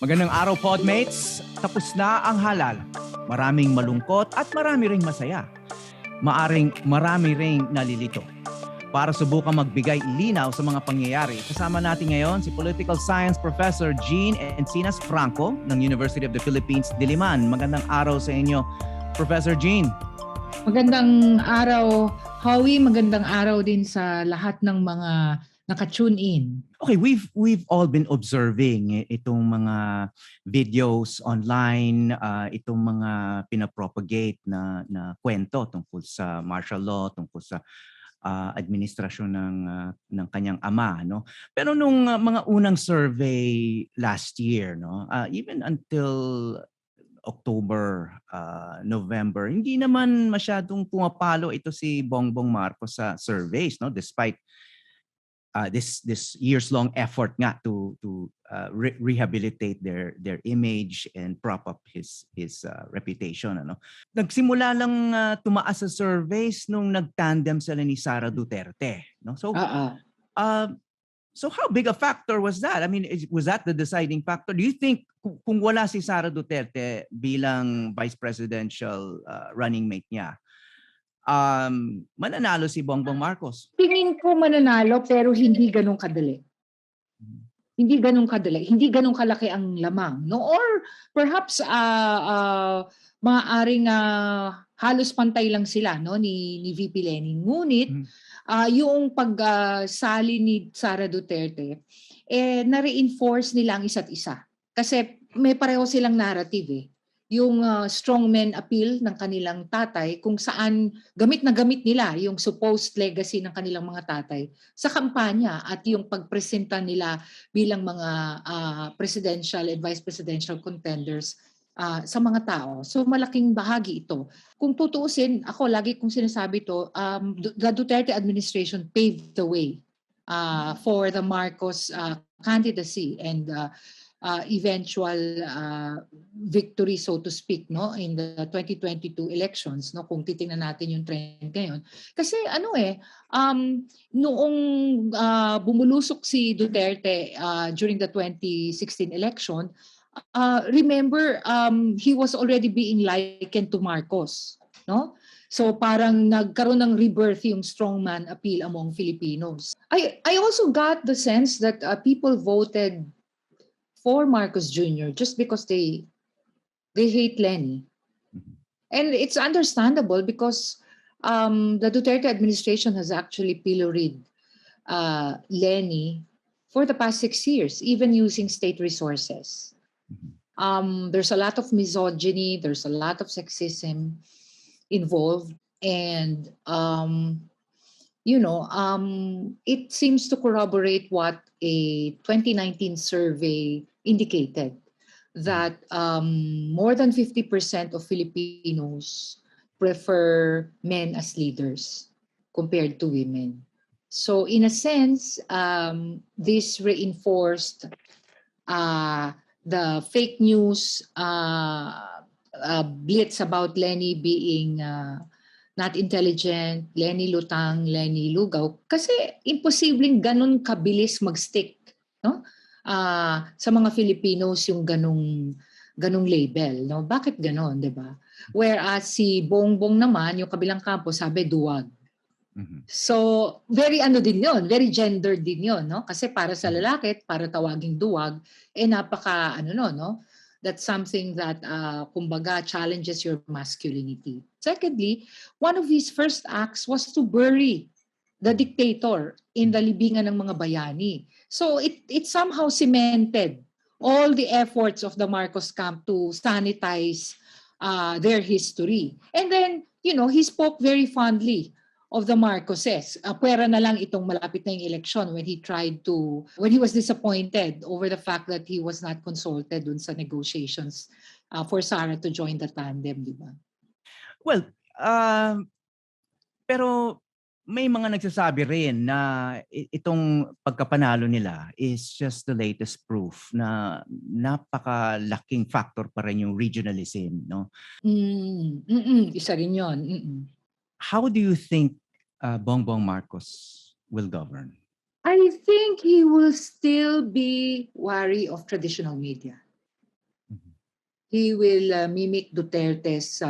Magandang araw, Podmates. Tapos na ang halal. Maraming malungkot at marami ring masaya. Maaring marami ring nalilito. Para subukang magbigay linaw sa mga pangyayari, kasama natin ngayon si Political Science Professor Jean Encinas Franco ng University of the Philippines, Diliman. Magandang araw sa inyo, Professor Jean. Magandang araw, Howie. Magandang araw din sa lahat ng mga naka-tune in. Okay, we've all been observing itong mga videos online, itong mga pinapropagate na kwento tungkol sa martial law, tungkol sa administrasyon ng kanyang ama, no? Pero nung mga unang survey last year, no, even until October, November, hindi naman masyadong pumapalo ito si Bongbong Marcos sa surveys, no, despite this years-long effort nga to rehabilitate their image and prop up his reputation, ano. Nagsimula lang tumaas sa surveys nung nagtandem sila ni Sara Duterte, no. So how big a factor was that? I mean, was that the deciding factor? Do you think kung wala si Sara Duterte bilang vice presidential running mate niya, mananalo si Bongbong Marcos? Tingin ko mananalo pero hindi ganun kadali. Hindi ganun kadali. Hindi ganun kalaki ang lamang. No? Or perhaps maaaring halos pantay lang sila, no, ni VP Lenny. Ngunit yung pagsali ni Sara Duterte, na-reinforce nila ang isa't isa. Kasi may pareho silang narrative eh. Yung strongman appeal ng kanilang tatay, kung saan gamit na gamit nila yung supposed legacy ng kanilang mga tatay sa kampanya at yung pagpresenta nila bilang mga presidential and vice presidential contenders sa mga tao. So malaking bahagi ito. Kung tutuusin, ako lagi kong sinasabi to, the Duterte administration paved the way for the Marcos candidacy and eventual victory, so to speak, no, in the 2022 elections, no, kung titingnan natin yung trend ngayon. Kasi noong bumulusok si Duterte during the 2016 election, remember, he was already being likened to Marcos, no? So parang nagkaroon ng rebirth yung strongman appeal among Filipinos. I also got the sense that people voted for Marcos Jr. just because they hate Lenny. And it's understandable because the Duterte administration has actually pilloried Lenny for the past 6 years, even using state resources. There's a lot of misogyny, there's a lot of sexism involved, and it seems to corroborate what a 2019 survey indicated, that more than 50% of Filipinos prefer men as leaders compared to women. So in a sense, this reinforced the fake news blitz about Lenny being not intelligent, Lenny lutang, Lenny lugaw. Kasi imposibleng ganun kabilis mag-stick, no? Sa mga Filipinos yung ganung label, no? Bakit ganon, 'di ba? Whereas si Bongbong naman, yung kabilang kampo, sabi duwag. So, very din yun, very gendered din yun, no? Kasi para sa lalaki, para tawaging duwag, napaka no? That's something that kumbaga challenges your masculinity. Secondly, one of his first acts was to bury the dictator in the libingan ng mga bayani. So it somehow cemented all the efforts of the Marcos camp to sanitize their history. And then, he spoke very fondly of the Marcoses. Pwera na lang itong malapit na yung election when he was disappointed over the fact that he was not consulted dun sa negotiations for Sara to join the tandem, di ba? Well, pero may mga nagsasabi rin na itong pagkapanalo nila is just the latest proof na napakalaking factor pa rin yung regionalism, no? Isa rin yun. How do you think Bongbong Marcos will govern? I think he will still be wary of traditional media. he will mimic Duterte's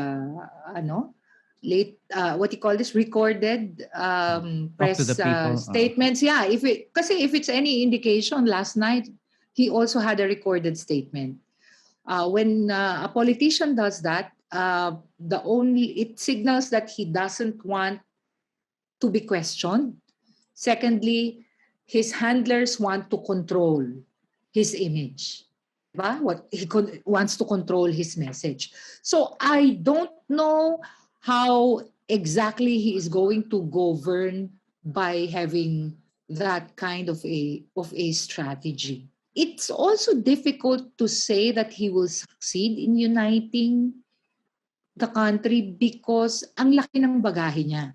what you call this, recorded Talk to press the people. statements. Yeah, if it's any indication, last night he also had a recorded statement. When a politician does that, it signals that he doesn't want to be questioned. Secondly, his handlers want to control his image. Diba? Wants to control his message. So I don't know how exactly he is going to govern by having that kind of a strategy. It's also difficult to say that he will succeed in uniting the country because ang laki ng bagahe niya.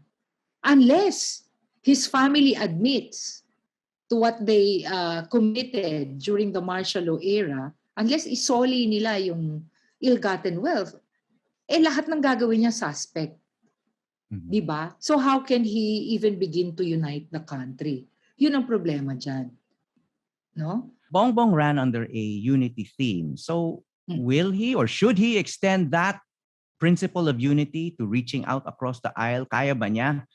Unless his family admits to what they committed during the martial law era, unless isoli nila yung ill-gotten wealth, lahat ng gagawin niya suspect. Mhm. Di ba? So how can he even begin to unite the country? Yun ang problema dyan. No? Bongbong ran under a unity theme. So will he or should he extend that principle of unity to reaching out across the aisle? Kaya ba niya?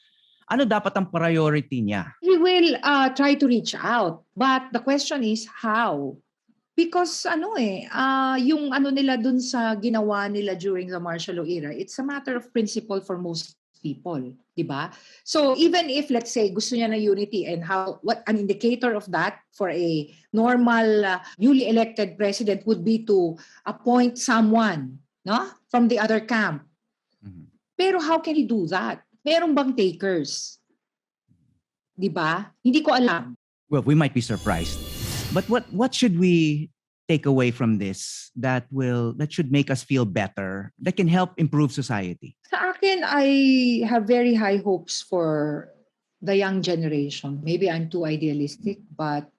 Ano dapat ang priority niya? He will try to reach out. But the question is how? Because yung nila dun sa ginawa nila during the martial law era, it's a matter of principle for most people, di ba? So even if, let's say, gusto niya ng unity, and what an indicator of that for a normal newly elected president would be to appoint someone, no, from the other camp. Mhm. Pero how can he do that? Meron bang takers? Di ba? Hindi ko alam. Well, we might be surprised. But what should we take away from this that should make us feel better, that can help improve society? Sa akin, I have very high hopes for the young generation. Maybe I'm too idealistic, but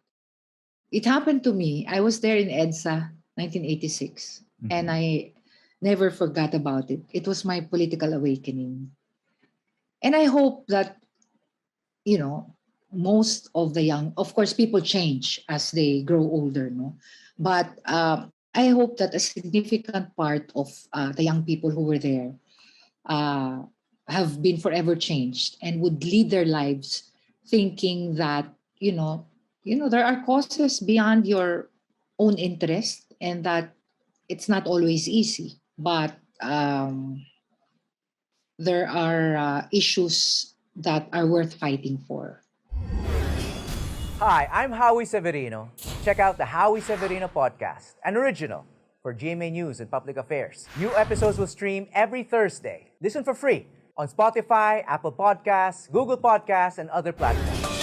it happened to me. I was there in EDSA 1986, and I never forgot about it. It was my political awakening. And I hope that, most of the young, of course, people change as they grow older, no? But I hope that a significant part of the young people who were there have been forever changed and would lead their lives thinking that, there are causes beyond your own interest, and that it's not always easy, but there are issues that are worth fighting for. Hi, I'm Howie Severino. Check out the Howie Severino podcast, an original for GMA News and Public Affairs. New episodes will stream every Thursday. Listen for free on Spotify, Apple Podcasts, Google Podcasts, and other platforms.